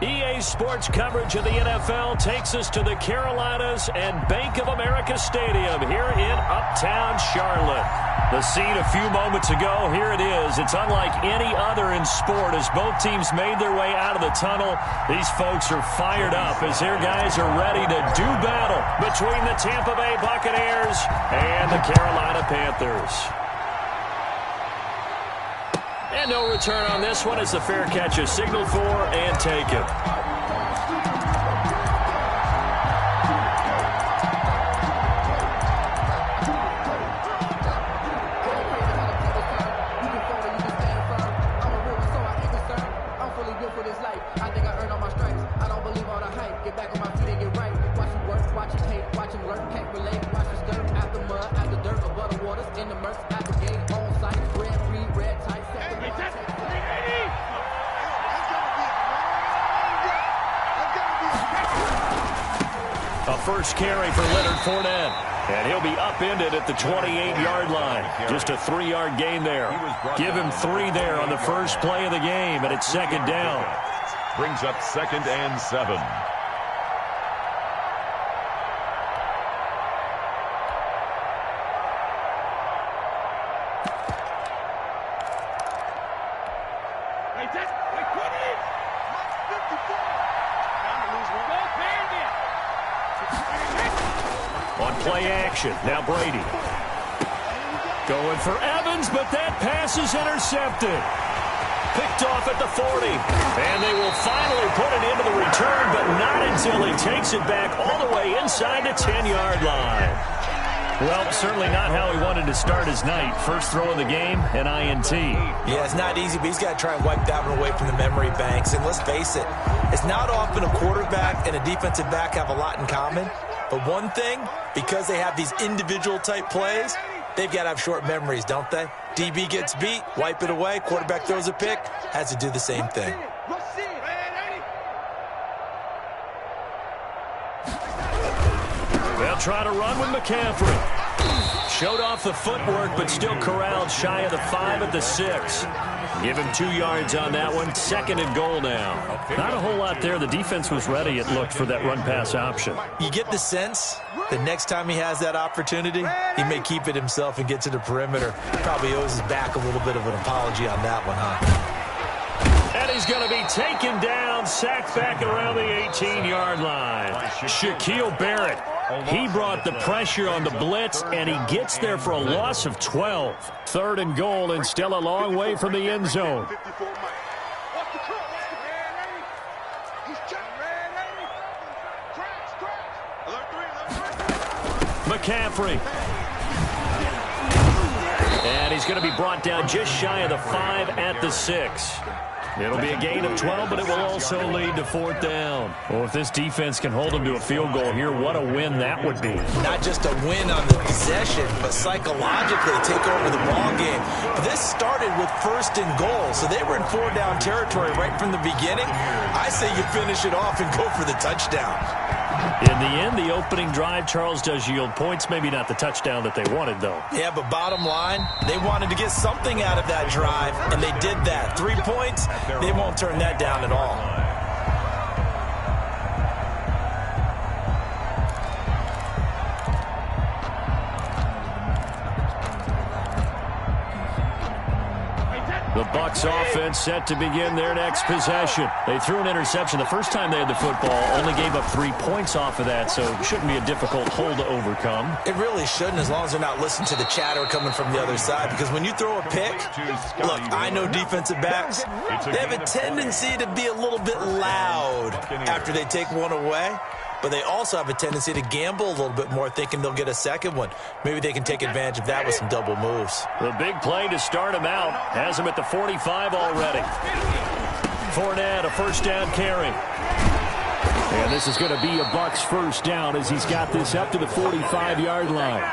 EA Sports coverage of the NFL takes us to the Carolinas and Bank of America Stadium here in Uptown Charlotte. The scene a few moments ago, here it is. It's unlike any other in sport as both teams made their way out of the tunnel. These folks are fired up as their guys are ready to do battle between the Tampa Bay Buccaneers and the Carolina Panthers. And no return on this one as the fair catch is signaled for and taken. First carry for Leonard Fournette. And he'll be upended at the 28-yard line. Just a 3-yard gain there. Give him 3 there on the first play of the game, and it's second down. Brings up 2nd and 7. Now Brady. Going for Evans, but that pass is intercepted. Picked off at the 40. And they will finally put it into the return, but not until he takes it back all the way inside the 10-yard line. Well, certainly not how he wanted to start his night. First throw of the game, an INT. Yeah, it's not easy, but he's got to try and wipe that one away from the memory banks. And let's face it, it's not often a quarterback and a defensive back have a lot in common. But one thing, because they have these individual-type plays, they've got to have short memories, don't they? DB gets beat, wipe it away, quarterback throws a pick, has to do the same thing. They'll try to run with McCaffrey. Showed off the footwork, but still corralled shy of the 5 at the 6. Give him 2 yards on that one. 2nd and goal now. Not a whole lot there. The defense was ready, it looked, for that run-pass option. You get the sense that next time he has that opportunity, he may keep it himself and get to the perimeter. Probably owes his back a little bit of an apology on that one, huh? And he's going to be taken down, sacked back around the 18-yard line. Shaquille Barrett. He brought the pressure on the blitz, and he gets there for a loss of 12. 3rd and goal, and still a long way from the end zone. McCaffrey. And he's going to be brought down just shy of the 5 at the 6. It'll be a gain of 12, but it will also lead to 4th down. Well, if this defense can hold them to a field goal here, what a win that would be. Not just a win on the possession, but psychologically take over the ball game. But this started with 1st and goal, so they were in 4-down territory right from the beginning. I say you finish it off and go for the touchdown. In the end, the opening drive, Charles, does yield points. Maybe not the touchdown that they wanted, though. Yeah, but bottom line, they wanted to get something out of that drive, and they did that. 3 points, they won't turn that down at all. The Bucs offense set to begin their next possession. They threw an interception the first time they had the football, only gave up 3 points off of that, so it shouldn't be a difficult hole to overcome. It really shouldn't, as long as they're not listening to the chatter coming from the other side, because when you throw a pick, look, I know defensive backs, they have a tendency to be a little bit loud after they take one away. But they also have a tendency to gamble a little bit more, thinking they'll get a second one. Maybe they can take advantage of that with some double moves. The big play to start him out has him at the 45 already. Fournette, a 1st down carry. And this is going to be a Bucs 1st down as he's got this up to the 45-yard line.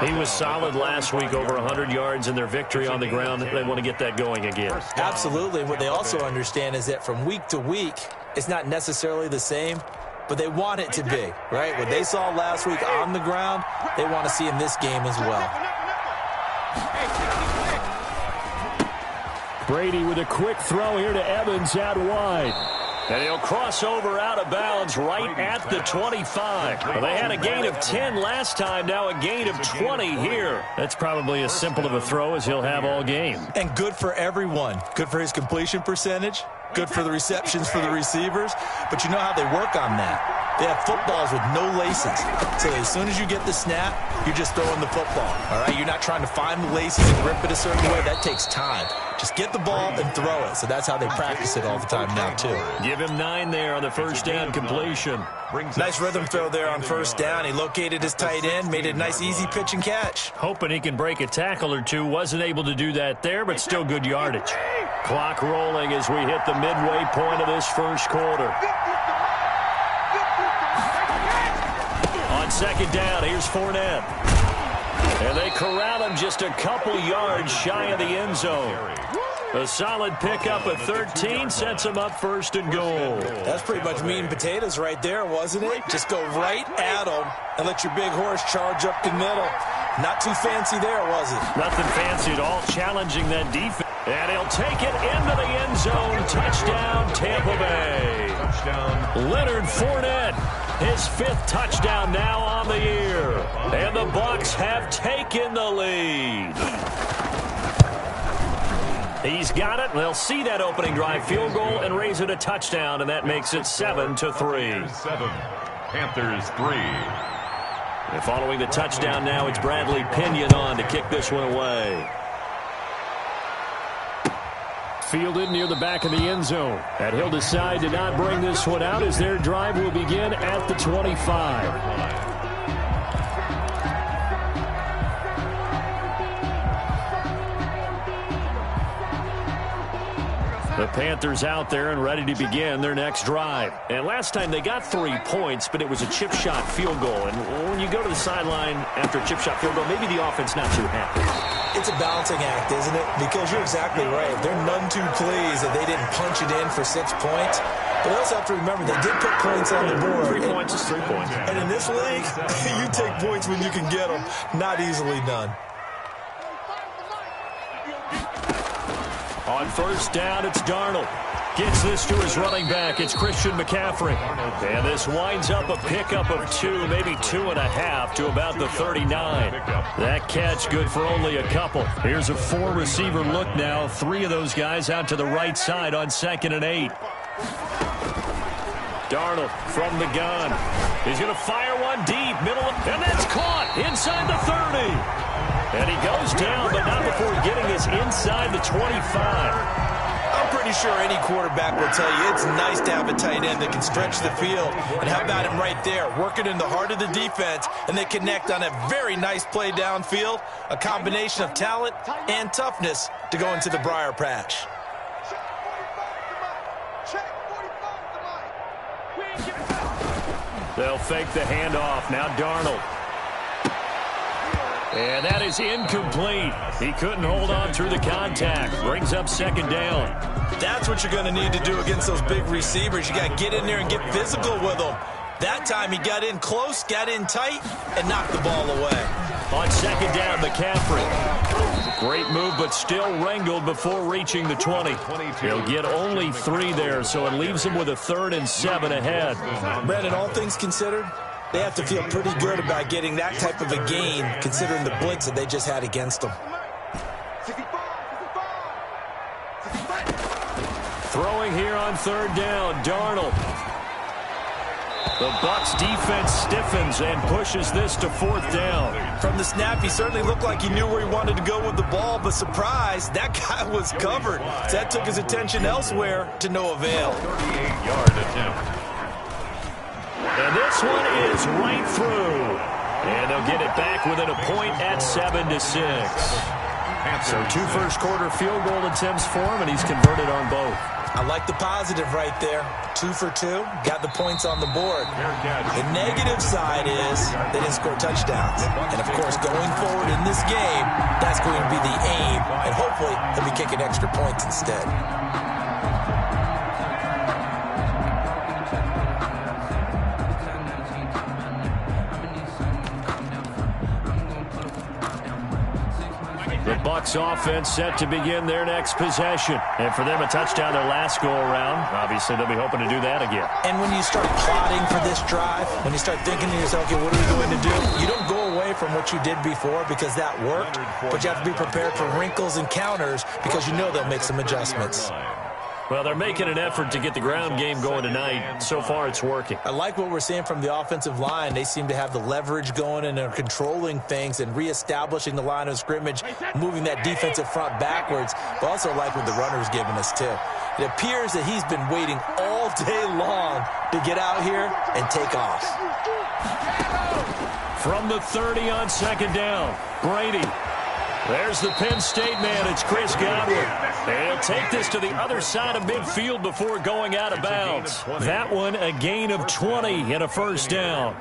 He was solid last week, over 100 yards in their victory on the ground. They want to get that going again. Absolutely. What they also understand is that from week to week, it's not necessarily the same, but they want it to be, right? What they saw last week on the ground, they want to see in this game as well. Brady with a quick throw here to Evans out wide. And he'll cross over out of bounds right at the 25. Well, they had a gain of 10 last time, now a gain of 20 here. That's probably as simple of a throw as he'll have all game. And good for everyone. Good for his completion percentage. Good for the receptions for the receivers. But you know how they work on that. They have footballs with no laces. So as soon as you get the snap, you're just throwing the football. All right? You're not trying to find the laces and grip it a certain way. That takes time. Just get the ball and throw it. So that's how they practice it all the time now, too. Give him 9 there on the first down completion. Nice rhythm throw there on first down. He located his tight end, made it a nice, easy pitch and catch. Hoping he can break a tackle or two. Wasn't able to do that there, but still good yardage. Clock rolling as we hit the midway point of this first quarter. On second down, here's Fournette. And they corral him just a couple yards shy of the end zone. A solid pickup of 13 sets him up first and goal. That's pretty much meat and potatoes right there, wasn't it? Just go right at him and let your big horse charge up the middle. Not too fancy there, was it? Nothing fancy at all, challenging that defense. And he'll take it into the end zone. Touchdown, Tampa Bay. Touchdown. Leonard Fournette, his 5th touchdown now on the year. And the Bucs have taken the lead. He's got it. They'll see that opening drive field goal and raise it a touchdown, and that makes it 7-3. 7. Panthers 3. And following the touchdown now, it's Bradley Pinion on to kick this one away. Fielded near the back of the end zone. And he'll decide to not bring this one out as their drive will begin at the 25. The Panthers out there and ready to begin their next drive. And last time they got 3 points, but it was a chip shot field goal. And when you go to the sideline after a chip shot field goal, maybe the offense not too happy. It's a balancing act, isn't it? Because you're exactly right. They're none too pleased that they didn't punch it in for 6 points. But they also have to remember they did put points on the board. 3 points is 3 points. And in this league, you take points when you can get them. Not easily done. On first down, it's Darnold. Gets this to his running back. It's Christian McCaffrey. And this winds up a pickup of 2, maybe 2.5 to about the 39. That catch good for only a couple. Here's a 4-receiver look now. 3 of those guys out to the right side on 2nd and 8. Darnold from the gun. He's going to fire one deep, middle, and that's caught inside the 30. And he goes down, but not before getting us inside the 25. I'm pretty sure any quarterback will tell you it's nice to have a tight end that can stretch the field. And how about him right there, working in the heart of the defense, and they connect on a very nice play downfield, a combination of talent and toughness to go into the briar patch. They'll fake the handoff. Now Darnold. And that is incomplete. He couldn't hold on through the contact. Brings up 2nd down. That's what you're going to need to do against those big receivers. You got to get in there and get physical with them. That time he got in close, got in tight, and knocked the ball away. On 2nd down, McCaffrey. Great move, but still wrangled before reaching the 20. He'll get only 3 there, so it leaves him with a 3rd and 7 ahead. Brandon, all things considered, they have to feel pretty good about getting that type of a gain, considering the blitz that they just had against them. Throwing here on 3rd down, Darnold. The Bucs defense stiffens and pushes this to 4th down. From the snap, he certainly looked like he knew where he wanted to go with the ball, but surprise, that guy was covered. So that took his attention elsewhere to no avail. 38-yard attempt. And this one is right through. And they'll get it back within a point at 7-6. So 2 first-quarter field goal attempts for him, and he's converted on both. I like the positive right there. 2 for 2, got the points on the board. The negative side is they didn't score touchdowns. And, of course, going forward in this game, that's going to be the aim. And hopefully he'll be kicking extra points instead. Bucs offense set to begin their next possession. And for them, a touchdown their last go-around. Obviously, they'll be hoping to do that again. And when you start plotting for this drive, when you start thinking to yourself, okay, what are we going to do? You don't go away from what you did before because that worked, but you have to be prepared for wrinkles and counters because you know they'll make some adjustments. Well, they're making an effort to get the ground game going tonight. So far, it's working. I like what we're seeing from the offensive line. They seem to have the leverage going and they're controlling things and reestablishing the line of scrimmage, moving that defensive front backwards. But also like what the runner's giving us, too. It appears that he's been waiting all day long to get out here and take off. From the 30 on second down, Brady. There's the Penn State man. It's Chris Godwin. He'll take this to the other side of midfield before going out of bounds. That one, a gain of 20 and a first down.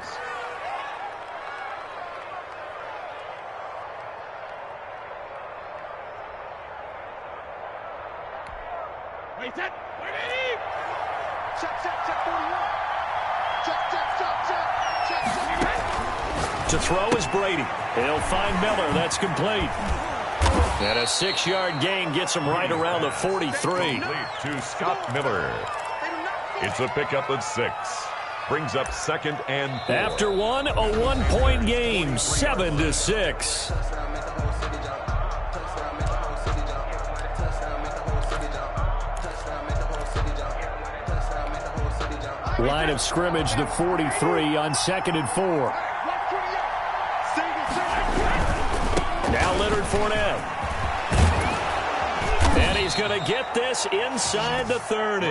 Wait it. Check, 41. Check. To throw is Brady. He'll find Miller. That's complete. And a 6-yard gain gets him right around the 43. To Scott Miller. It's a pickup of 6. Brings up 2nd and 4. After one, a 1-point game, 7-6. Line of scrimmage, the 43 on 2nd and 4. Now Leonard Fournette. And he's going to get this inside the 30.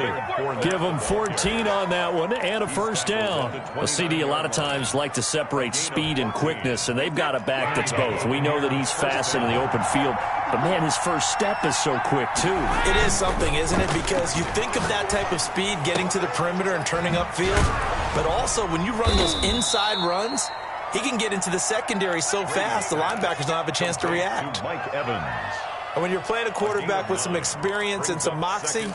Give him 14 on that one and a first down. Well, CD a lot of times like to separate speed and quickness, and they've got a back that's both. We know that he's fast in the open field, but, man, his first step is so quick, too. It is something, isn't it? Because you think of that type of speed getting to the perimeter and turning upfield, but also when you run those inside runs, he can get into the secondary so fast the linebackers don't have a chance to react. Mike Evans. And when you're playing a quarterback with some experience and some moxie,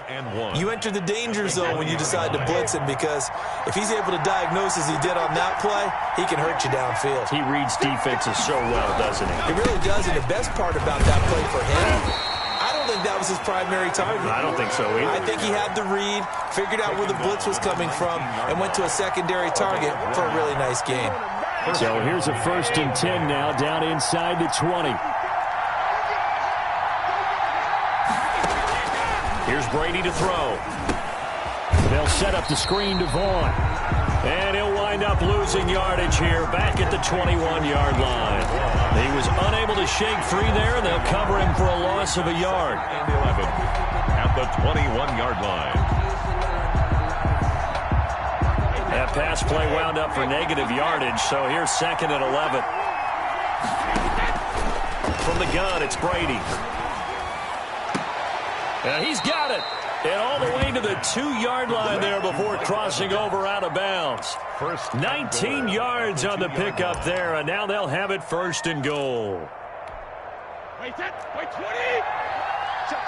you enter the danger zone when you decide to blitz him, because if he's able to diagnose as he did on that play, he can hurt you downfield. He reads defenses so well, doesn't he? He really does, and the best part about that play for him, I don't think that was his primary target. I don't think so either. I think he had the read, figured out where the blitz was coming from, and went to a secondary target for a really nice gain. So here's a 1st and 10 now, down inside the 20. Here's Brady to throw. They'll set up the screen to Vaughn. And he'll wind up losing yardage here back at the 21-yard line. He was unable to shake free there, and they'll cover him for a loss of a yard. And 11 at the 21-yard line. That pass play wound up for negative yardage, so here's 2nd and 11. From the gun, it's Brady. And he's got it. And all the way to the 2-yard line there before crossing over out of bounds. 19 yards on the pickup there, and now they'll have it 1st and goal. Wait 20. Check.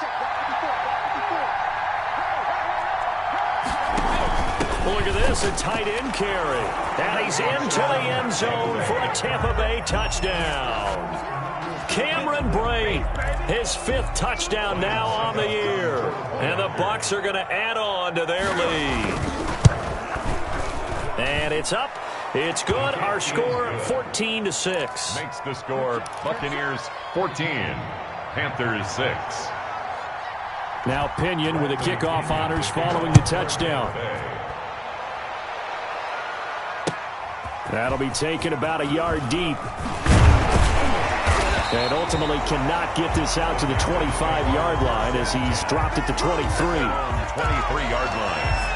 Look at this, a tight end carry. And he's into the end zone for a Tampa Bay touchdown. Cameron Brate, his 5th touchdown now on the year. And the Bucs are going to add on to their lead. And it's up. It's good. Our score, 14-6. Makes the score Buccaneers 14, Panthers 6. Now Pinion with the kickoff honors following the touchdown. That'll be taken about a yard deep. And ultimately cannot get this out to the 25-yard line as he's dropped at the 23. 23-yard line.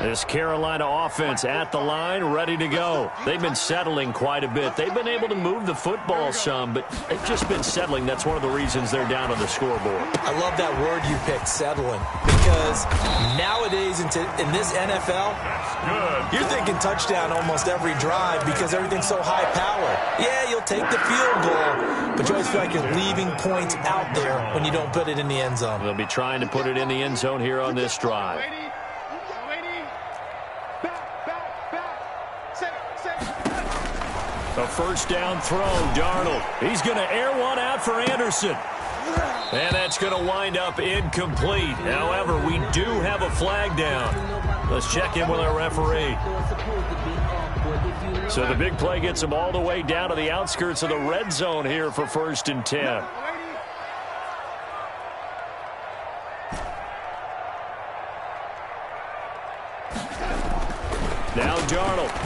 This Carolina offense at the line, ready to go. They've been settling quite a bit. They've been able to move the football some, but they've just been settling. That's one of the reasons they're down on the scoreboard. I love that word you picked, settling, because nowadays in this NFL, you're thinking touchdown almost every drive because everything's so high powered. Yeah, you'll take the field goal, but you always feel like you're leaving points out there when you don't put it in the end zone. They'll be trying to put it in the end zone here on this drive. A first down throw, Darnold. He's going to air one out for Anderson. And that's going to wind up incomplete. However, we do have a flag down. Let's check in with our referee. So the big play gets them all the way down to the outskirts of the red zone here for 1st and 10. Now Darnold.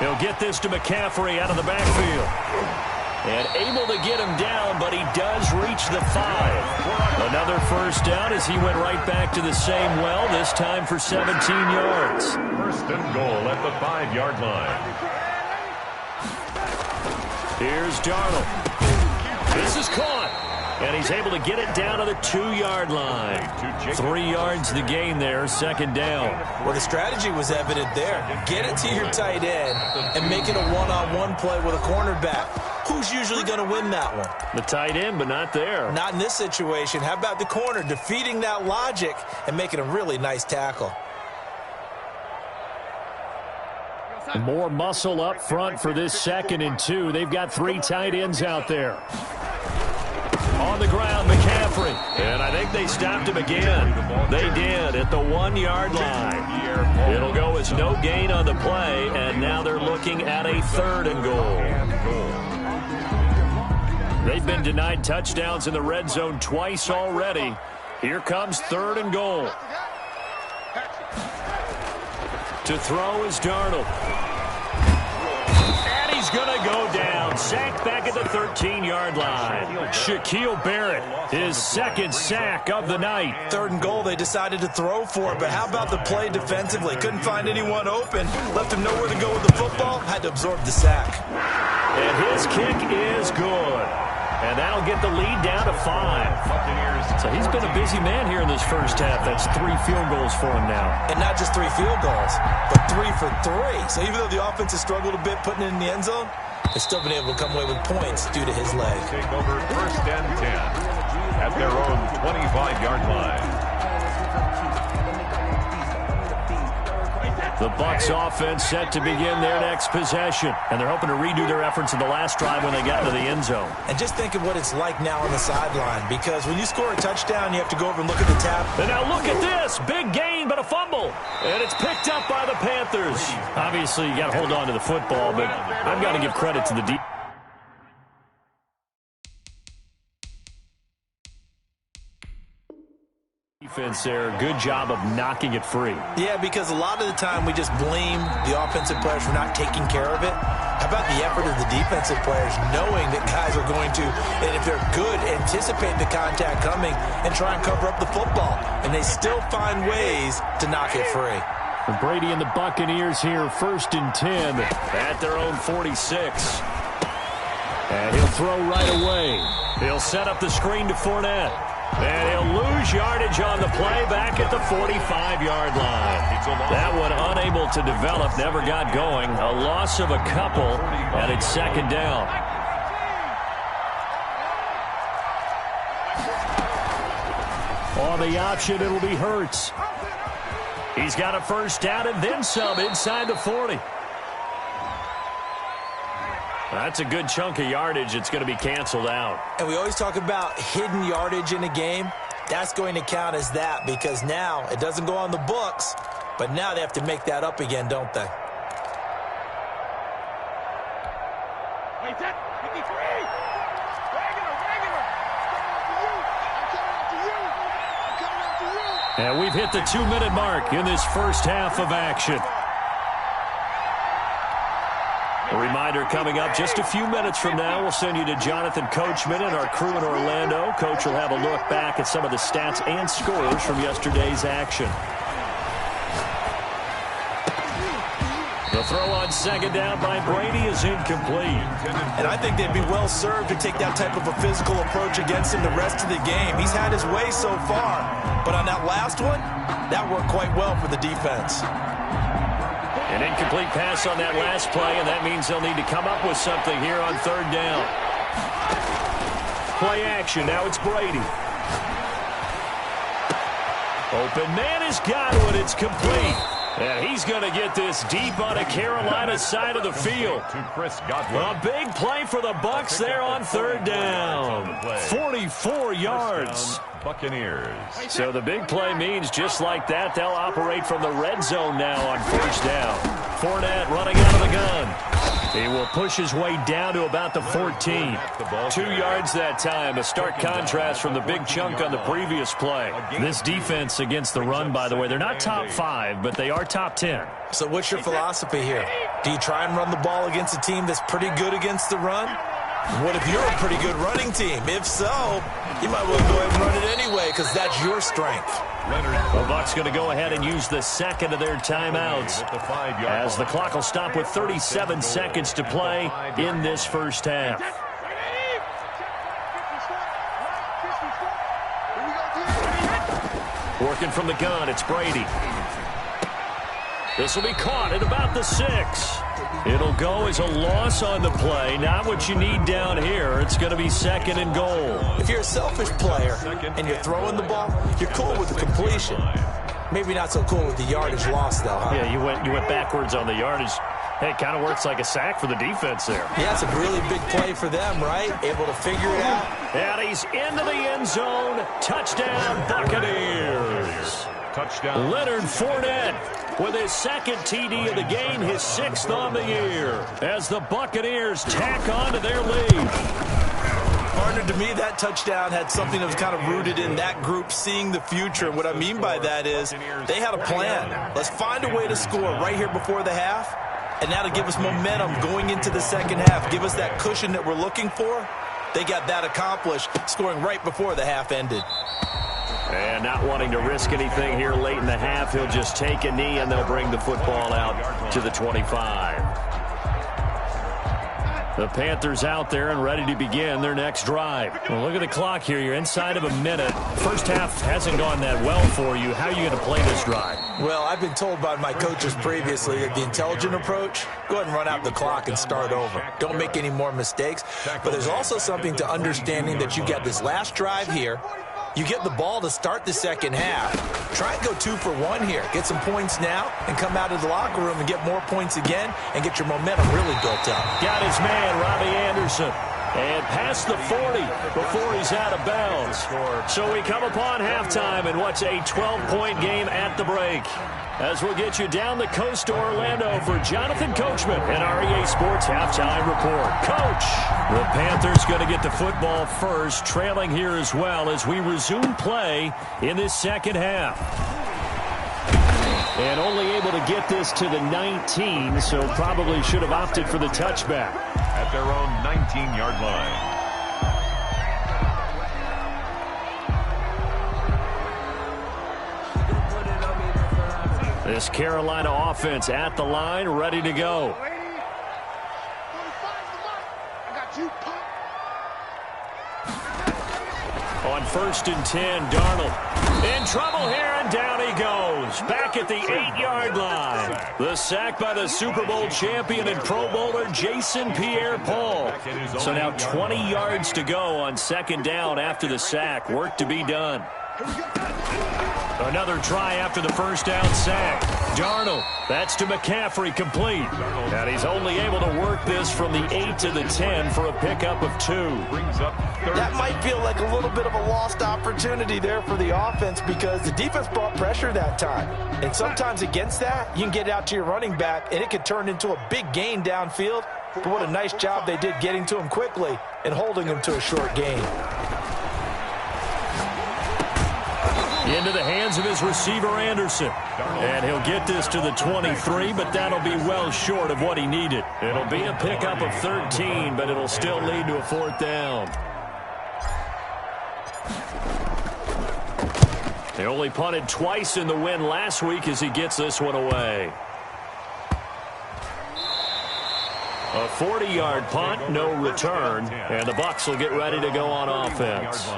He'll get this to McCaffrey out of the backfield. And able to get him down, but he does reach the 5. Another first down as he went right back to the same well, this time for 17 yards. 1st and goal at the 5-yard line. Here's Darnold. This is caught. And he's able to get it down to the 2-yard line. 3 yards the gain there, 2nd down. Well, the strategy was evident there. Get it to your tight end and make it a one-on-one play with a cornerback. Who's usually going to win that one? The tight end, but not there. Not in this situation. How about the corner defeating that logic and making a really nice tackle? More muscle up front for this 2nd and 2. They've got 3 tight ends out there. On the ground, McCaffrey. And I think they stopped him again. They did at the 1-yard line. It'll go as no gain on the play, and now they're looking at a 3rd and goal. They've been denied touchdowns in the red zone twice already. Here comes 3rd and goal. To throw is Darnold. And he's going to go down. Sacked back at the 13-yard line. Shaquille Barrett, his 2nd sack of the night. 3rd and goal, they decided to throw for it, but how about the play defensively? Couldn't find anyone open. Left him nowhere to go with the football. Had to absorb the sack. And his kick is good. And that'll get the lead down to 5. So he's been a busy man here in this first half. That's 3 field goals for him now. And not just 3 field goals, but 3 for 3. So even though the offense has struggled a bit putting it in the end zone, they've still been able to come away with points due to his leg. Take over 1st and 10 at their own 25-yard line. The Bucs offense set to begin their next possession. And they're hoping to redo their efforts in the last drive when they got into the end zone. And just think of what it's like now on the sideline, because when you score a touchdown, you have to go over and look at the tab. And now look at this. Big gain, but a fumble. And it's picked up by the Panthers. Obviously, you got to hold on to the football, but I've got to give credit to the defense. Defense there, good job of knocking it free. Yeah, because a lot of the time we just blame the offensive players for not taking care of it. How about the effort of the defensive players knowing that guys are going to, and if they're good, anticipate the contact coming and try and cover up the football. And they still find ways to knock it free. Brady and the Buccaneers here, 1st and 10 at their own 46. And he'll throw right away. He'll set up the screen to Fournette. And he'll lose yardage on the play back at the 45-yard line. That one unable to develop, never got going. A loss of a couple, and it's 2nd down. On the option, it'll be Hurts. He's got a first down and then some inside the 40. That's a good chunk of yardage. It's going to be canceled out. And we always talk about hidden yardage in a game. That's going to count as that because now it doesn't go on the books, but now they have to make that up again, don't they? Wait, that 53. Regular. I'm coming after you. And we've hit the 2-minute mark in this first half of action. A reminder coming up just a few minutes from now, we'll send you to Jonathan Coachman and our crew in Orlando. Coach will have a look back at some of the stats and scores from yesterday's action. The throw on second down by Brady is incomplete. And I think they'd be well served to take that type of a physical approach against him the rest of the game. He's had his way so far, but on that last one, that worked quite well for the defense. An incomplete pass on that last play, and that means they'll need to come up with something here on third down. Play action. Now it's Brady. Open man has got it. It's complete. And he's going to get this deep on a Carolina side of the field. A big play for the Bucs there on third down. 44 yards. Buccaneers. So the big play means just like that, they'll operate from the red zone now on first down. Fournette running out of the gun. He will push his way down to about the 14. 2 yards that time. A stark contrast from the big chunk on the previous play. This defense against the run, by the way, they're not top 5, but they are top 10. So what's your philosophy here? Do you try and run the ball against a team that's pretty good against the run? What if you're a pretty good running team? If so, you might well go ahead and run it anyway because that's your strength. The Bucs going to go ahead and use the second of their timeouts as the clock will stop with 37 seconds to play in this first half. Working from the gun, it's Brady. This will be caught at about the 6. It'll go as a loss on the play. Not what you need down here. It's going to be second and goal. If you're a selfish player and you're throwing the ball, you're cool with the completion. Maybe not so cool with the yardage loss, though, huh? Yeah, you went backwards on the yardage. Hey, it kind of works like a sack for the defense there. Yeah, it's a really big play for them, right? Able to figure it out. And he's into the end zone. Touchdown, Buccaneers. Touchdown. Leonard Fournette with his second TD of the game, his 6th on the year, as the Buccaneers tack on to their lead. Partner, to me, that touchdown had something that was kind of rooted in that group seeing the future. And what I mean by that is they had a plan. Let's find a way to score right here before the half, and now to give us momentum going into the second half, give us that cushion that we're looking for. They got that accomplished, scoring right before the half ended. And not wanting to risk anything here late in the half, he'll just take a knee, and they'll bring the football out to the 25. The Panthers out there and ready to begin their next drive. Well, look at the clock here. You're inside of a minute. First half hasn't gone that well for you. How are you going to play this drive? Well, I've been told by my coaches previously that the intelligent approach, go ahead and run out the clock and start over. Don't make any more mistakes. But there's also something to understanding that you got this last drive here. You get the ball to start the second half. Try and go 2 for 1 here. Get some points now and come out of the locker room and get more points again and get your momentum really built up. Got his man, Robbie Anderson. And past the 40 before he's out of bounds. So we come upon halftime in what's a 12-point game at the break. As we'll get you down the coast to Orlando for Jonathan Coachman and our EA Sports Halftime Report. Coach, the Panthers going to get the football first, trailing here as well as we resume play in this second half. And only able to get this to the 19, so probably should have opted for the touchback. At their own 19-yard line. This Carolina offense at the line, ready to go. On 1st and 10, Darnold in trouble here, and down he goes. Back at the 8-yard line. The sack by the Super Bowl champion and Pro Bowler Jason Pierre-Paul. So now 20 yards to go on second down after the sack. Work to be done. Another try after the first down sack. Darnold, that's to McCaffrey, complete. And he's only able to work this from the 8 to the 10 for a pickup of 2. That might feel like a little bit of a lost opportunity there for the offense because the defense brought pressure that time. And sometimes against that, you can get out to your running back, and it could turn into a big gain downfield. But what a nice job they did getting to him quickly and holding him to a short gain. Into the hands of his receiver, Anderson. And he'll get this to the 23, but that'll be well short of what he needed. It'll be a pickup of 13, but it'll still lead to a 4th down. They only punted twice in the win last week as he gets this one away. A 40-yard punt, no return, and the Bucs will get ready to go on offense.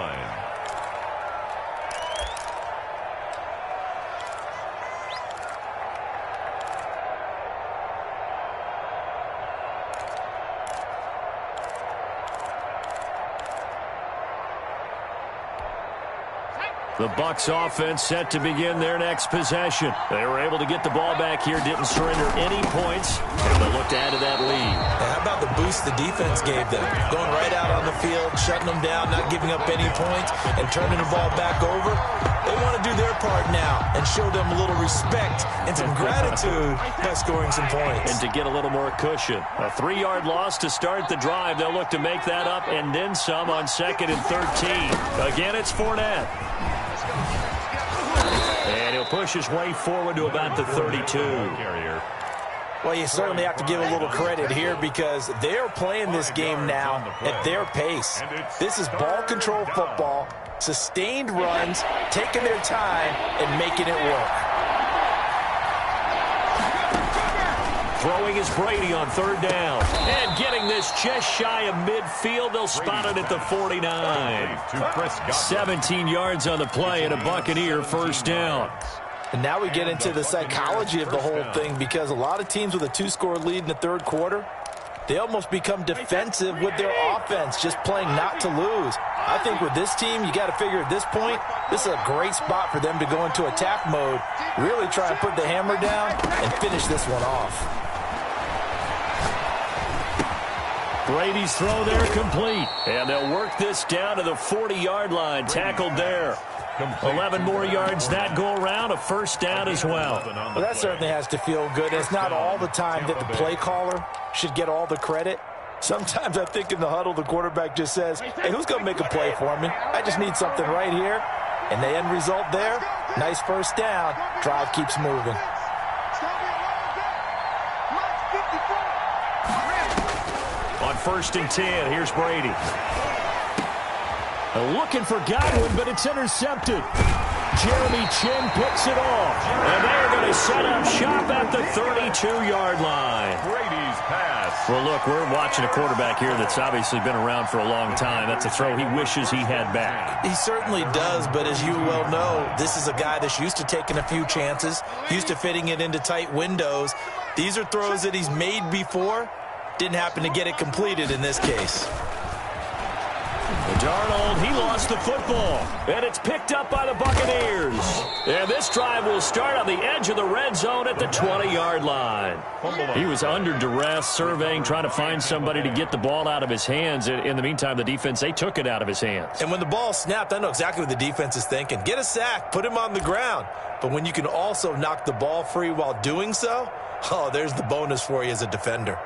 The Bucs offense set to begin their next possession. They were able to get the ball back here, didn't surrender any points, and they'll look to add to that lead. How about the boost the defense gave them? Going right out on the field, shutting them down, not giving up any points, and turning the ball back over. They want to do their part now and show them a little respect and some gratitude by scoring some points. And to get a little more cushion. A 3-yard loss to start the drive. They'll look to make that up and then some on 2nd and 13. Again, it's Fournette. And he'll push his way forward to about the 32. Well, you certainly have to give a little credit here because they're playing this game now at their pace. This is ball control football, sustained runs, taking their time, and making it work. Throwing is Brady on 3rd down. And getting this just shy of midfield. They'll spot it at the 49. 17 yards on the play and a Buccaneer 1st down. And now we get into the psychology of the whole thing because a lot of teams with a 2-score lead in the 3rd quarter, they almost become defensive with their offense, just playing not to lose. I think with this team, you got to figure at this point, this is a great spot for them to go into attack mode, really try and put the hammer down and finish this one off. Brady's throw there complete. And they'll work this down to the 40-yard line. Tackled there. 11 more yards that go around. A 1st down as well. Well, that certainly has to feel good. It's not all the time that the play caller should get all the credit. Sometimes I think in the huddle, the quarterback just says, hey, who's going to make a play for me? I just need something right here. And the end result there, nice 1st down. Drive keeps moving. On 1st and 10, here's Brady. Looking for Godwin, but it's intercepted. Jeremy Chin picks it off. And they're going to set up shop at the 32-yard line. Brady's pass. Well, look, we're watching a quarterback here that's obviously been around for a long time. That's a throw he wishes he had back. He certainly does, but as you well know, this is a guy that's used to taking a few chances, used to fitting it into tight windows. These are throws that he's made before. Didn't happen to get it completed in this case. Darnold, he lost the football, and it's picked up by the Buccaneers. And this drive will start on the edge of the red zone at the 20-yard line. He was under duress, surveying, trying to find somebody to get the ball out of his hands. In the meantime, the defense, they took it out of his hands. And when the ball snapped, I know exactly what the defense is thinking. Get a sack, put him on the ground. But when you can also knock the ball free while doing so, oh, there's the bonus for you as a defender.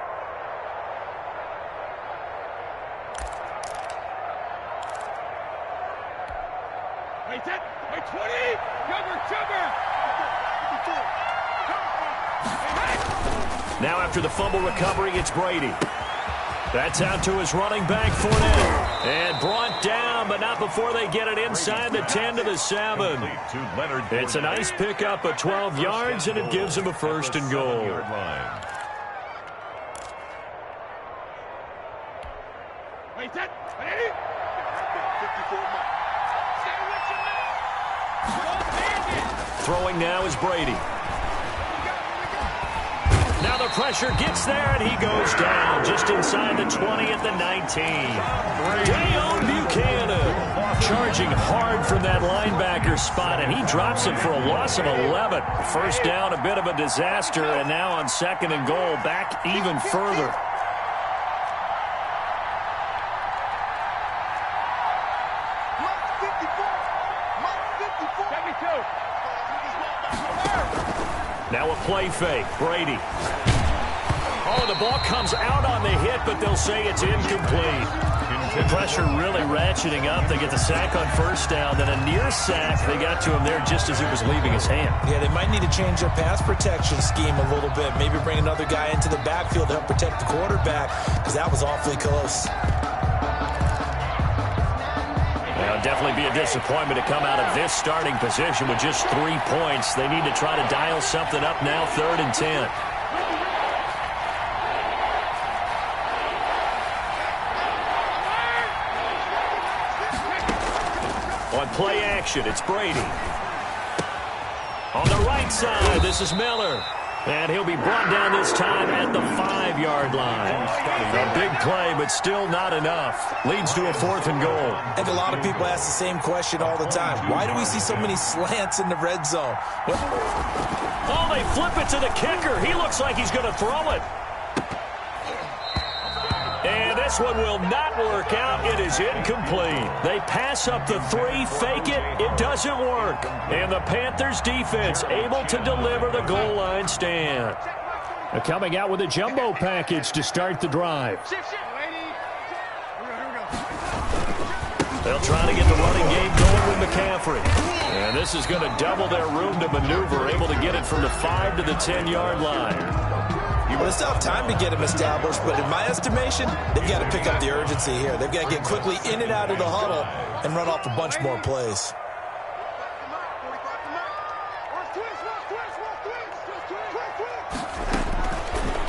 Now after the fumble recovery, it's Brady. That's out to his running back, Fournette. And brought down, but not before they get it inside the 10 to the 7. It's a nice pickup of 12 yards, and it gives him a 1st and goal. Throwing now is Brady. Now the pressure gets there, and he goes down just inside the 20 at the 19. Dayon Buchanan charging hard from that linebacker spot, and he drops it for a loss of 11. 1st down, a bit of a disaster, and now on 2nd and goal, back even further. Now a play fake. Brady. Oh, the ball comes out on the hit, but they'll say it's incomplete. The pressure really ratcheting up. They get the sack on 1st down, then a near sack. They got to him there just as it was leaving his hand. Yeah, they might need to change their pass protection scheme a little bit. Maybe bring another guy into the backfield to help protect the quarterback, because that was awfully close. It'll definitely be a disappointment to come out of this starting position with just 3 points. They need to try to dial something up now, 3rd and 10. play action. It's Brady. On the right side, this is Miller. And he'll be brought down this time at the 5-yard line. A big play, but still not enough. Leads to a 4th and goal. I think a lot of people ask the same question all the time. Why do we see so many slants in the red zone? Oh, they flip it to the kicker. He looks like he's going to throw it. And this one will not work out. It is incomplete. They pass up the 3, fake it. It doesn't work. And the Panthers defense able to deliver the goal line stand. They're coming out with a jumbo package to start the drive. They'll try to get the running game going with McCaffrey. And this is going to double their room to maneuver, able to get it from the 5 to the 10-yard line. Well, they still have time to get him established, but in my estimation, they've got to pick up the urgency here. They've got to get quickly in and out of the huddle and run off a bunch more plays.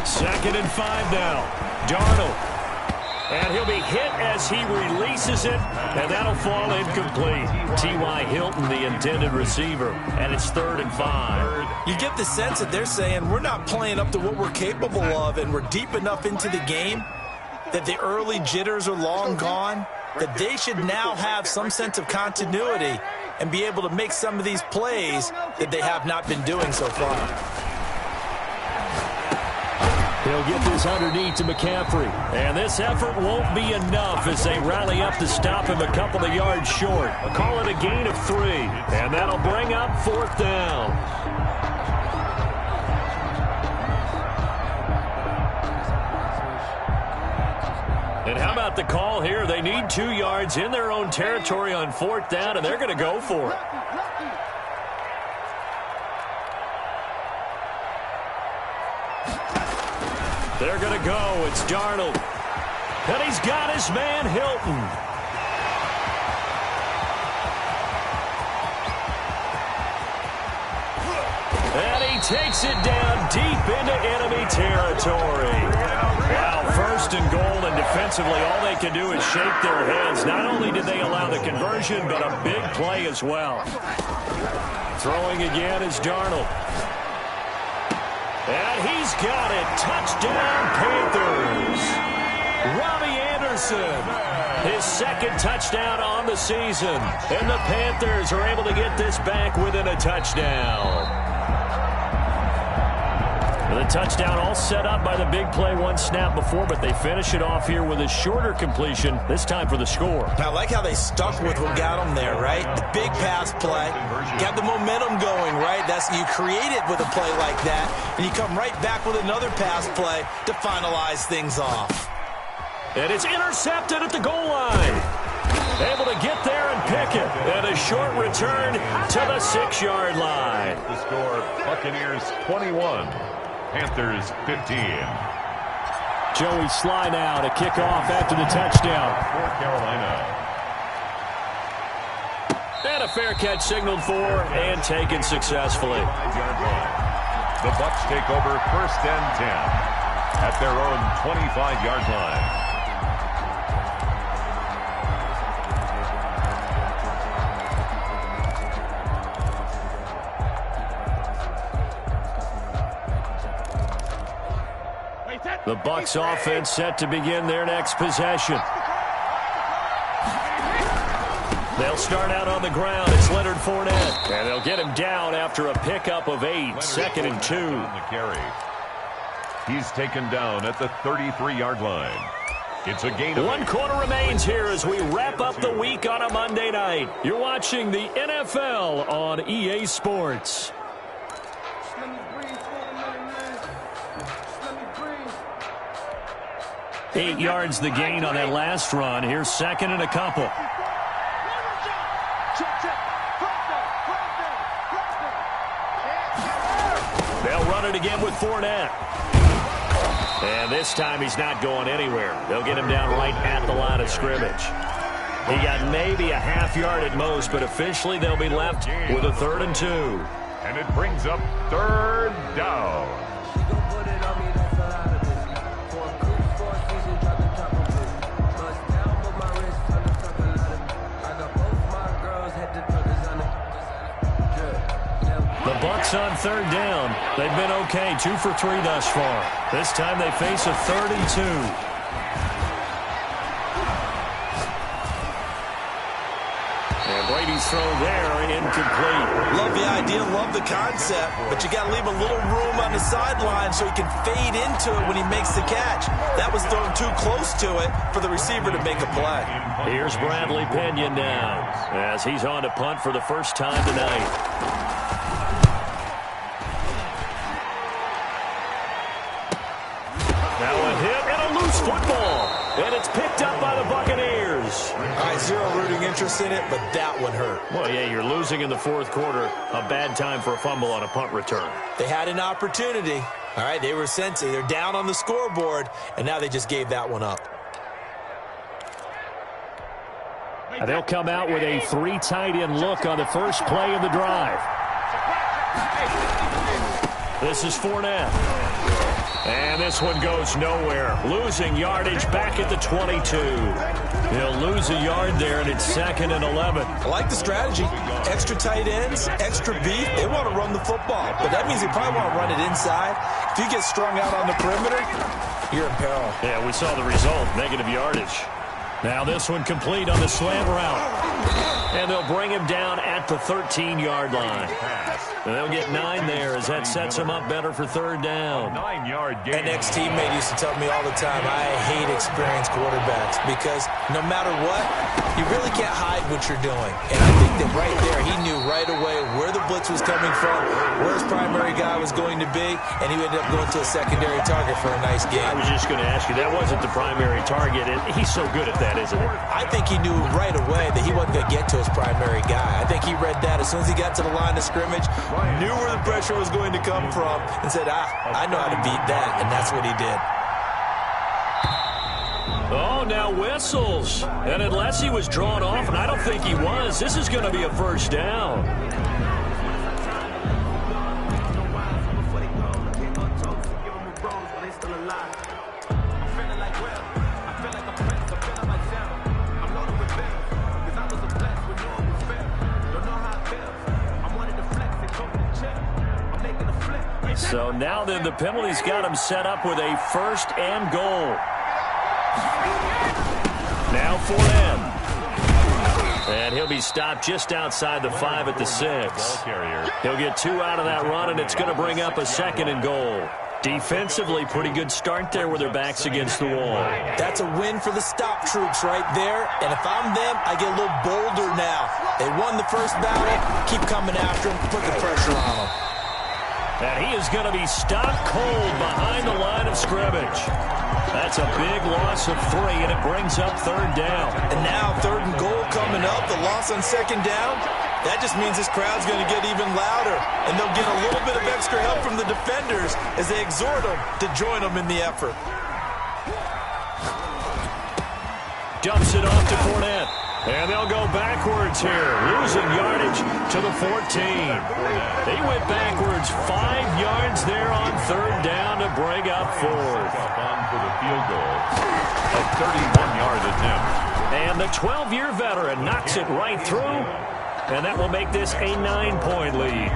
Second and 5 now. Darnold. And he'll be hit as he releases it, and that'll fall incomplete. T.Y. Hilton, the intended receiver, and it's 3rd and 5. You get the sense that they're saying we're not playing up to what we're capable of, and we're deep enough into the game that the early jitters are long gone, that they should now have some sense of continuity and be able to make some of these plays that they have not been doing so far. He'll get this underneath to McCaffrey. And this effort won't be enough as they rally up to stop him a couple of yards short. Call it a gain of 3. And that'll bring up 4th down. And how about the call here? They need 2 yards in their own territory on 4th down, and they're going to go for it. They're going to go. It's Darnold. And he's got his man, Hilton. And he takes it down deep into enemy territory. Wow, 1st and goal, and defensively all they can do is shake their heads. Not only did they allow the conversion, but a big play as well. Throwing again is Darnold. And he's got it. Touchdown, Panthers. Robbie Anderson, his 2nd touchdown on the season. And the Panthers are able to get this back within a touchdown. The touchdown all set up by the big play 1 snap before, but they finish it off here with a shorter completion, this time for the score. I like how they stuck with what got them there, right? The big pass play, got the momentum going, right? You create it with a play like that, and you come right back with another pass play to finalize things off. And it's intercepted at the goal line. Able to get there and pick it. And a short return to the 6-yard line. The score, Buccaneers 21. Panthers 15. Joey Sly now to kick off after the touchdown. For Carolina. And a fair catch signaled for and taken successfully. The Bucs take over 1st and 10 at their own 25-yard line. The Bucs offense set to begin their next possession. They'll start out on the ground. It's Leonard Fournette. And they'll get him down after a pickup of 8. 2nd and 2. The carry. He's taken down at the 33-yard line. It's a gain of 1 quarter remains here as we wrap up the week on a Monday night. You're watching the NFL on EA Sports. 8 yards the gain on that last run. Here's 2nd and a couple. They'll run it again with Fournette. And this time he's not going anywhere. They'll get him down right at the line of scrimmage. He got maybe a half yard at most, but officially they'll be left with a 3rd and 2. And it brings up 3rd down. 6 on third down. They've been okay, 2 for 3 thus far. This time they face a 3rd and 2. And Brady's throw there, incomplete. Love the idea, love the concept, but you got to leave a little room on the sideline so he can fade into it when he makes the catch. That was thrown too close to it for the receiver to make a play. Here's Bradley Pinion now as he's on to punt for the first time tonight. Now a hit and a loose football. And it's picked up by the Buccaneers. All right, zero rooting interest in it, but that one hurt. Well, yeah, you're losing in the 4th quarter. A bad time for a fumble on a punt return. They had an opportunity. All right, they were sensing. They're down on the scoreboard, and now they just gave that one up. And they'll come out with a 3 tight end look on the first play of the drive. This is Fournette. And this one goes nowhere. Losing yardage back at the 22. He'll lose a yard there, and it's 2nd and 11. I like the strategy. Extra tight ends, extra beef. They want to run the football, but that means they probably want to run it inside. If you get strung out on the perimeter, you're in peril. Yeah, we saw the result, negative yardage. Now this one complete on the slant route. And they'll bring him down at the 13-yard line. And they'll get 9 there as that sets him up better for 3rd down. 9-yard gain. An ex-teammate used to tell me all the time, I hate experienced quarterbacks because no matter what, you really can't hide what you're doing. And I think that right there, he knew right away where the blitz was coming from, where his primary guy was going to be, and he ended up going to a secondary target for a nice game. I was just going to ask you, that wasn't the primary target, and he's so good at that, isn't he? I think he knew right away that he wasn't going to get to his primary guy. I think he read that as soon as he got to the line of scrimmage, knew where the pressure was going to come from, and said, I know how to beat that, and that's what he did. Oh, now whistles. And unless he was drawn off, and I don't think he was, this is going to be a first down. So now then the penalty's got him set up with a 1st and goal. Now Fournette. And he'll be stopped just outside the 5 at the 6. He'll get 2 out of that run, and it's going to bring up a 2nd and goal. Defensively, pretty good start there with their backs against the wall. That's a win for the stop troops right there. And if I'm them, I get a little bolder now. They won the first battle. Keep coming after them. Put the pressure on them. And he is going to be stopped cold behind the line of scrimmage. That's a big loss of 3, and it brings up 3rd down. And now 3rd and goal coming up. The loss on 2nd down. That just means this crowd's going to get even louder. And they'll get a little bit of extra help from the defenders as they exhort them to join them in the effort. Dumps it off to Fournette. And they'll go backwards here, losing yardage to the 14. They went backwards 5 yards there on 3rd down to bring up 4th. On for the field goal. A 31-yard attempt. And the 12-year veteran knocks it right through. And that will make this a 9-point lead.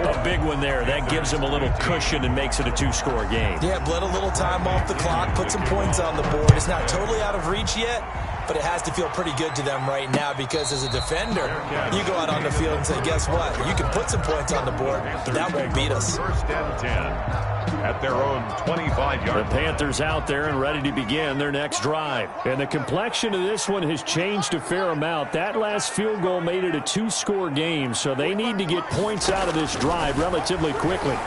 A big one there. That gives them a little cushion and makes it a 2-score game. Yeah, bled a little time off the clock, put some points on the board. It's not totally out of reach yet, but it has to feel pretty good to them right now because as a defender, you go out on the field and say, guess what? You can put some points on the board, but that won't beat us. 1st and 10 at their own 25-yard. The Panthers out there and ready to begin their next drive. And the complexion of this one has changed a fair amount. That last field goal made it a 2-score game, so they need to get points out of this drive relatively quickly.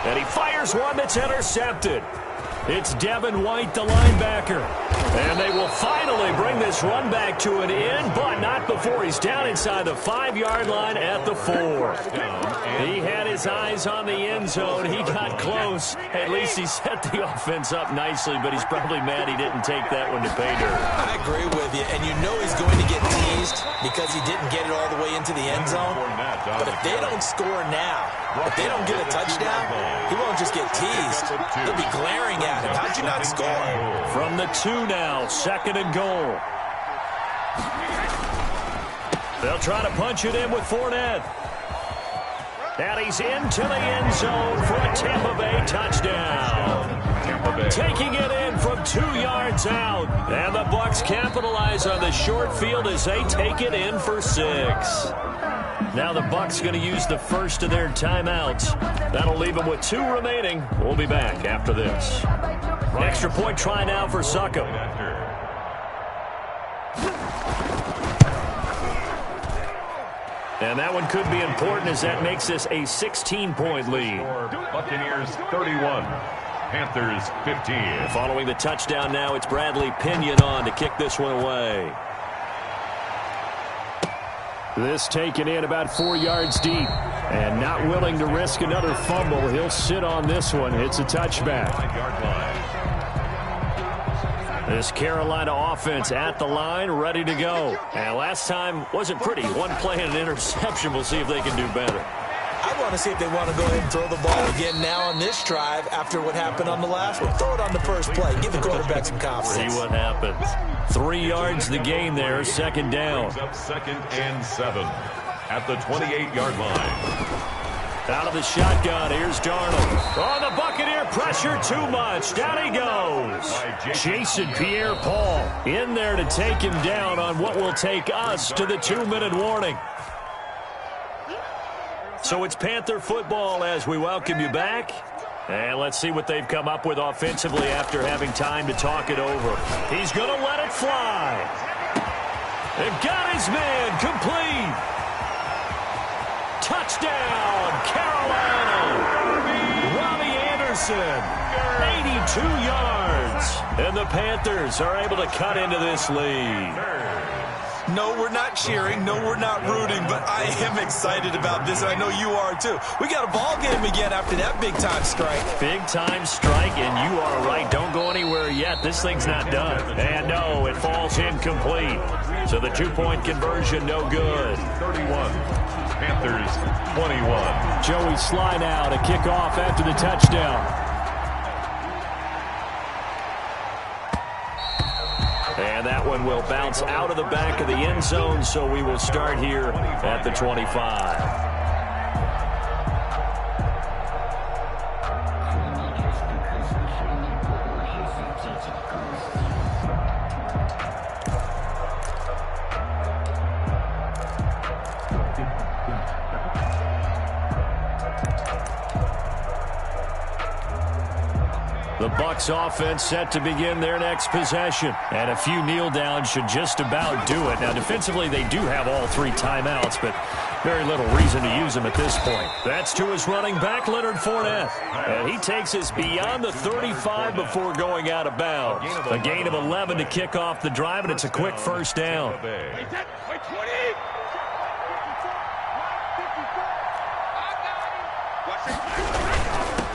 And he fires one that's intercepted. It's Devin White, the linebacker. And they will finally bring this run back to an end, but not before he's down inside the 5-yard line at the 4. He had his eyes on the end zone. He got close. At least he set the offense up nicely, but he's probably mad he didn't take that one to pay dirt. I agree with you, and you know he's going to get teased because he didn't get it all the way into the end zone. But if they don't score now, if they don't get a touchdown, he won't just get teased. He'll be glaring at him. How'd you not score? From the 2 now, 2nd and goal. They'll try to punch it in with Fournette. And he's into the end zone for a Tampa Bay touchdown. Taking it in from 2 yards out. And the Bucs capitalize on the short field as they take it in for 6. Now the Bucs going to use the first of their timeouts. That'll leave them with 2 remaining. We'll be back after this. Extra point try now for Suckup. And that one could be important as that makes this a 16-point lead. Buccaneers 31, Panthers 15. Following the touchdown now, it's Bradley Pinion on to kick this one away. This taken in about 4 yards deep. And not willing to risk another fumble. He'll sit on this one. It's a touchback. 5-yard line. This Carolina offense at the line, ready to go. And last time wasn't pretty. One play and an interception. We'll see if they can do better. I want to see if they want to go ahead and throw the ball again now on this drive after what happened on the last one. Throw it on the first play. Give the quarterback some confidence. See what happens. 3 yards the gain there, second down. Up 2nd and 7 at the 28-yard line. Out of the shotgun, here's Darnold. Oh, the Buccaneer pressure too much. Down he goes. Jason Pierre-Paul in there to take him down on what will take us to the 2-minute warning. So it's Panther football as we welcome you back. And let's see what they've come up with offensively after having time to talk it over. He's going to let it fly. They've got his man complete. Touchdown, Carolina. Robbie Anderson, 82 yards. And the Panthers are able to cut into this lead. No, we're not cheering. No, we're not rooting. But I am excited about this, and I know you are too. We got a ball game again after that big-time strike. Big-time strike, and you are right. Don't go anywhere yet. This thing's not done. And no, it falls incomplete. So the 2-point conversion, no good. 31. Panthers 21. Joey Sly now to kick off after the touchdown. And that one will bounce out of the back of the end zone, so we will start here at the 25. The Bucs offense set to begin their next possession. And a few kneel downs should just about do it. Now, defensively, they do have all 3 timeouts, but very little reason to use them at this point. That's to his running back, Leonard Fournette. And he takes us beyond the 35 before going out of bounds. A gain of 11 to kick off the drive, and it's a quick first down.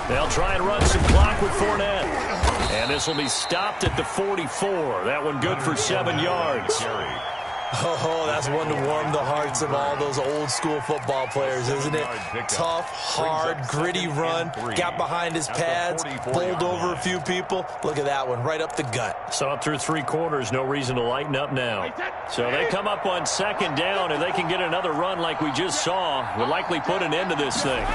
They'll try and run some clock with Fournette. And this will be stopped at the 44. That one good for 7 yards. Oh, that's one to warm the hearts of all those old-school football players, isn't it? Tough, hard, gritty run. Got behind his pads, bowled over a few people. Look at that one, right up the gut. Saw it through 3 quarters. No reason to lighten up now. So they come up on second down, and they can get another run like we just saw. Will likely put an end to this thing.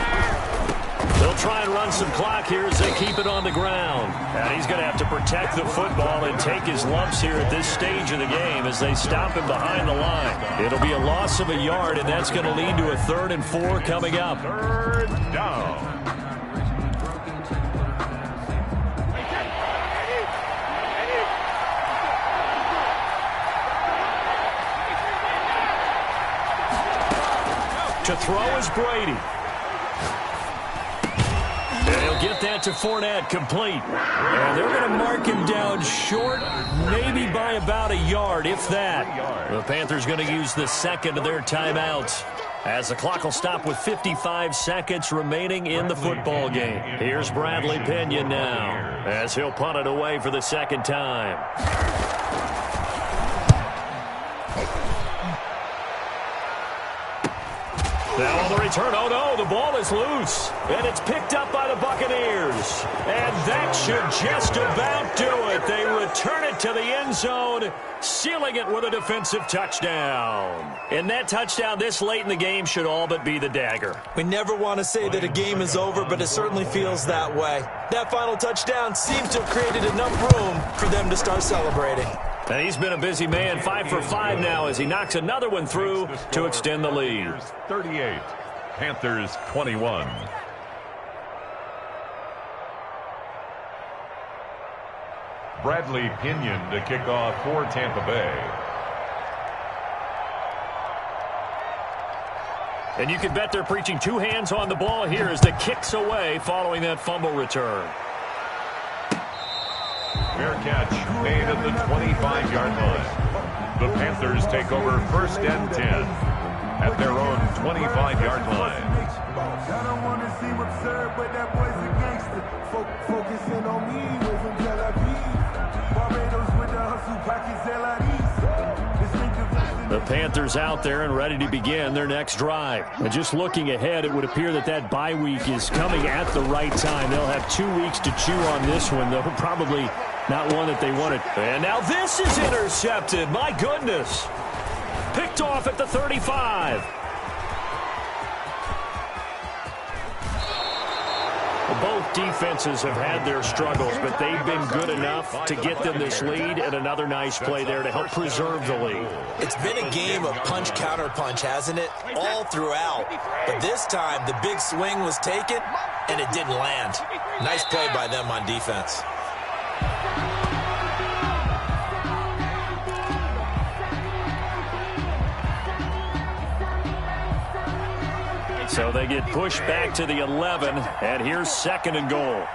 They'll try and run some clock here as they keep it on the ground. And he's going to have to protect the football and take his lumps here at this stage of the game as they stop him behind the line. It'll be a loss of a yard, and that's going to lead to a 3rd and 4 coming up. 3rd down. To throw is Brady. And he'll get that to Fournette, complete. And they're going to mark him down short, maybe by about a yard, if that. The Panthers going to use the second of their timeouts as the clock will stop with 55 seconds remaining in the football game. Here's Bradley Pinion now as he'll punt it away for the second time. Now on the return, oh no, the ball is loose. And it's picked up by the Buccaneers. fires. And that should just about do it. They return it to the end zone, sealing it with a defensive touchdown. And that touchdown this late in the game should all but be the dagger. We never want to say that a game is over, but it certainly feels that way. That final touchdown seems to have created enough room for them to start celebrating. And he's been a busy man, 5 for 5 now as he knocks another one through to extend the lead. 38, Panthers 21. Bradley Pinion to kick off for Tampa Bay. And you can bet they're preaching two hands on the ball here as the kick's away following that fumble return. Fair catch made at the 25-yard line. The Panthers take over 1st and 10 at their own 25-yard line. I don't want to seem absurd, but that boy's a gangster. Focusing on me, with some Tel Aviv. Barbados with the hustle, pockets The Panthers out there and ready to begin their next drive. And just looking ahead, it would appear that that bye week is coming at the right time. They'll have 2 weeks to chew on this one, though probably not one that they wanted. And now this is intercepted. My goodness. Picked off at the 35. Both defenses have had their struggles, but they've been good enough to get them this lead, and another nice play there to help preserve the lead. It's been a game of punch-counter-punch, hasn't it? All throughout. But this time, the big swing was taken, and it didn't land. Nice play by them on defense. So they get pushed back to the 11, and here's 2nd and goal.